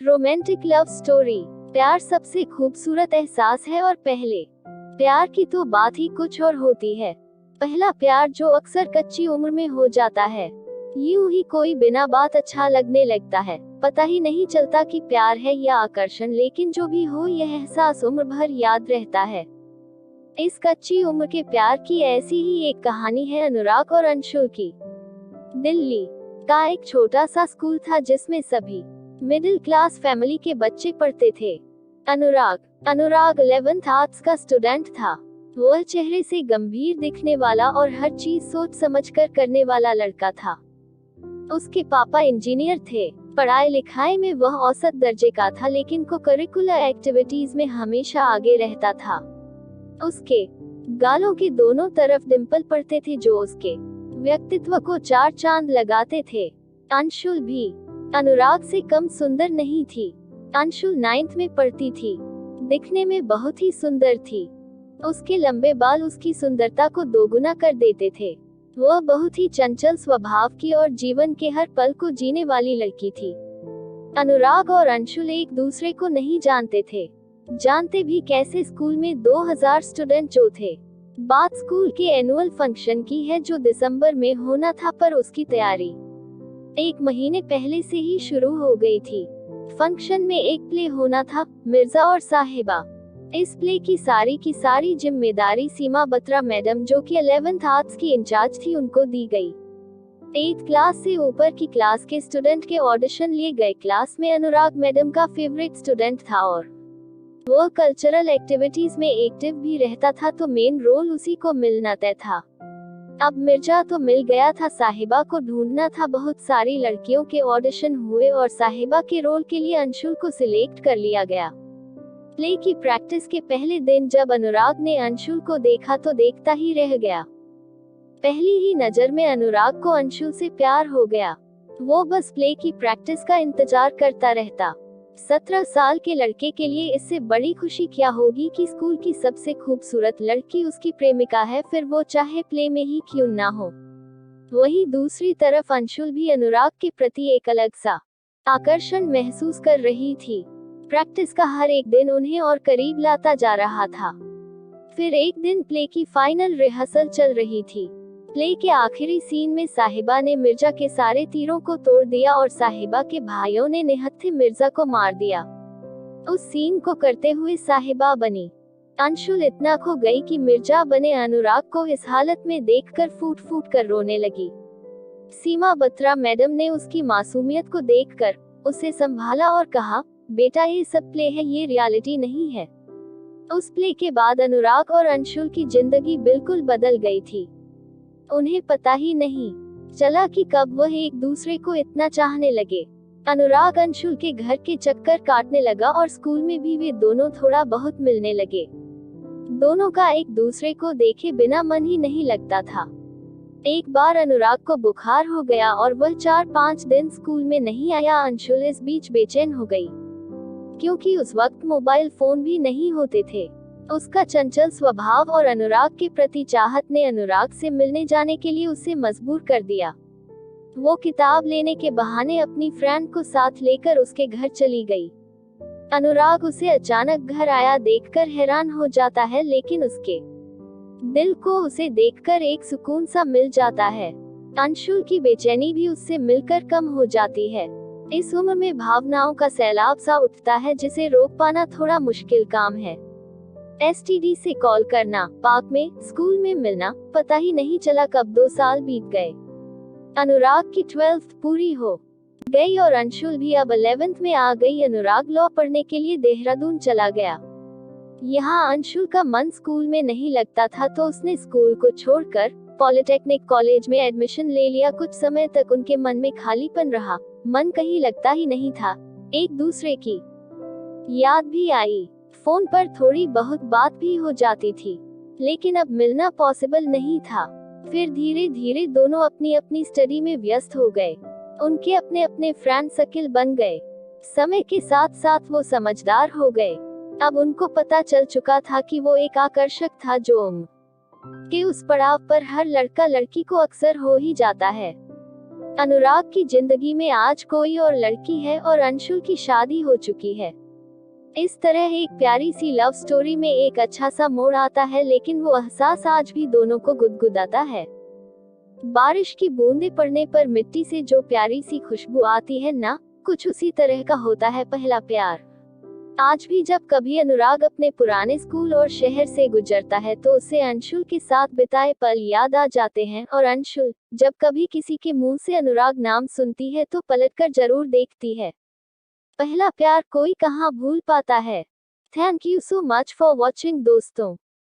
Romantic love story. प्यार सबसे खूबसूरत एहसास है और पहले प्यार की तो बात ही कुछ और होती है। पहला प्यार जो अक्सर कच्ची उम्र में हो जाता है, यूं ही कोई बिना बात अच्छा लगने लगता है। पता ही नहीं चलता कि प्यार है या आकर्षण, लेकिन जो भी हो यह एहसास उम्र भर याद रहता है। इस कच्ची उम्र के प्यार की ऐसी ही एक कहानी है अनुराग और अंशुल की। दिल्ली का एक छोटा सा स्कूल था जिसमें सभी मिडिल क्लास फैमिली के बच्चे पढ़ते थे। अनुराग 11th आर्ट्स का स्टूडेंट था। वह चेहरे से गंभीर दिखने वाला और हर चीज सोच समझकर करने वाला लड़का था। उसके पापा इंजीनियर थे। पढ़ाई लिखाई में वह औसत दर्जे का था, लेकिन को करिकुलर एक्टिविटीज में हमेशा आगे रहता था। उसके गालों के दोनों तरफ डिंपल पड़ते थे जो उसके व्यक्तित्व को चार चांद लगाते थे। अंशुल भी अनुराग से कम सुंदर नहीं थी। अंशुल 9th में पढ़ती थी। दिखने में बहुत ही सुंदर थी। उसके लंबे बाल उसकी सुंदरता को दोगुना कर देते थे। वह बहुत ही चंचल स्वभाव की और जीवन के हर पल को जीने वाली लड़की थी। अनुराग और अंशुल एक दूसरे को नहीं जानते थे। जानते भी कैसे, स्कूल में 2000 स्टूडेंट जो थे। बात स्कूल के एनुअल फंक्शन की है जो दिसंबर में होना था, पर उसकी तैयारी 1 महीने पहले से ही शुरू हो गई थी। फंक्शन में एक प्ले होना था, मिर्जा और साहिबा। इस प्ले की सारी जिम्मेदारी सीमा बत्रा मैडम, जो कि 11th आर्ट्स की इंचार्ज थी, उनको दी गई। 8th क्लास से ऊपर की क्लास के स्टूडेंट के ऑडिशन लिए गए। क्लास में अनुराग मैडम का फेवरेट स्टूडेंट था और वो कल्चरल एक्टिविटीज में एक्टिव भी रहता था, तो मेन रोल उसी को मिलना तय था। अब मिर्जा तो मिल गया था, साहिबा को ढूंढना था। बहुत सारी लड़कियों के ऑडिशन हुए और साहिबा के रोल के लिए अंशुल को सिलेक्ट कर लिया गया। प्ले की प्रैक्टिस के पहले दिन जब अनुराग ने अंशुल को देखा तो देखता ही रह गया। पहली ही नजर में अनुराग को अंशुल से प्यार हो गया। वो बस प्ले की प्रैक्टिस का इंतजार करता रहता। 17 साल के लड़के के लिए इससे बड़ी खुशी क्या होगी कि स्कूल की सबसे खूबसूरत लड़की उसकी प्रेमिका है, फिर वो चाहे प्ले में ही क्यों ना हो। वहीं दूसरी तरफ अंशुल भी अनुराग के प्रति एक अलग सा आकर्षण महसूस कर रही थी। प्रैक्टिस का हर एक दिन उन्हें और करीब लाता जा रहा था। फिर एक दिन प्ले की फाइनल रिहर्सल चल रही थी। प्ले के आखिरी सीन में साहिबा ने मिर्जा के सारे तीरों को तोड़ दिया और साहिबा के भाइयों ने निहत्थे मिर्जा को मार दिया। उस सीन को करते हुए साहिबा बनी। अंशुल इतना खो गई कि मिर्जा बने अनुराग को इस हालत में देखकर फूट फूट कर रोने लगी। सीमा बत्रा मैडम ने उसकी मासूमियत को देखकर उसे संभाला और कहा, बेटा ये सब प्ले है, ये रियलिटी नहीं है। उस प्ले के बाद अनुराग और अंशुल की जिंदगी बिल्कुल बदल गई थी। उन्हें पता ही नहीं चला कि कब वह एक दूसरे को इतना चाहने लगे। अनुराग अंशुल के घर के चक्कर काटने लगा और स्कूल में भी वे दोनों थोड़ा बहुत मिलने लगे। दोनों का एक दूसरे को देखे बिना मन ही नहीं लगता था। एक बार अनुराग को बुखार हो गया और वह 4-5 दिन स्कूल में नहीं आया। अंशुल इस बीच बेचैन हो गई, क्योंकि उस वक्त मोबाइल फोन भी नहीं होते थे। उसका चंचल स्वभाव और अनुराग के प्रति चाहत ने अनुराग से मिलने जाने के लिए उसे मजबूर कर दिया। वो किताब लेने के बहाने अपनी फ्रेंड को साथ लेकर उसके घर चली गई। अनुराग उसे अचानक घर आया देखकर हैरान हो जाता है, लेकिन उसके दिल को उसे देखकर एक सुकून सा मिल जाता है। अंशुल की बेचैनी भी उससे मिलकर कम हो जाती है। इस उम्र में भावनाओं का सैलाब सा उठता है जिसे रोक पाना थोड़ा मुश्किल काम है। एसटीडी से कॉल करना, पार्क में, स्कूल में मिलना, पता ही नहीं चला कब 2 साल बीत गए। अनुराग की 12th पूरी हो गई और अंशुल भी अब 11th में आ गई। अनुराग लॉ पढ़ने के लिए देहरादून चला गया। यहाँ अंशुल का मन स्कूल में नहीं लगता था, तो उसने स्कूल को छोड़कर पॉलिटेक्निक कॉलेज में एडमिशन ले लिया। कुछ समय तक उनके मन में खालीपन रहा, मन कहीं लगता ही नहीं था। एक दूसरे की याद भी आई। फोन पर थोड़ी बहुत बात भी हो जाती थी, लेकिन अब मिलना पॉसिबल नहीं था। फिर धीरे धीरे दोनों अपनी अपनी स्टडी में व्यस्त हो गए। उनके अपने अपने फ्रेंड सर्किल बन गए। समय के साथ साथ वो समझदार हो गए। अब उनको पता चल चुका था कि वो एक आकर्षक था जो उम्र के उस पड़ाव पर हर लड़का लड़की को अक्सर हो ही जाता है। अनुराग की जिंदगी में आज कोई और लड़की है और अंशुल की शादी हो चुकी है। इस तरह एक प्यारी सी लव स्टोरी में एक अच्छा सा मोड़ आता है, लेकिन वो एहसास आज भी दोनों को गुदगुदाता है। बारिश की बूंदें पड़ने पर मिट्टी से जो प्यारी सी खुशबू आती है ना, कुछ उसी तरह का होता है पहला प्यार। आज भी जब कभी अनुराग अपने पुराने स्कूल और शहर से गुजरता है तो उसे अंशुल के साथ बिताए पल याद आ जाते हैं, और अंशुल जब कभी किसी के मुंह से अनुराग नाम सुनती है तो पलटकर जरूर देखती है। पहला प्यार कोई कहाँ भूल पाता है। Thank you so much for watching दोस्तों।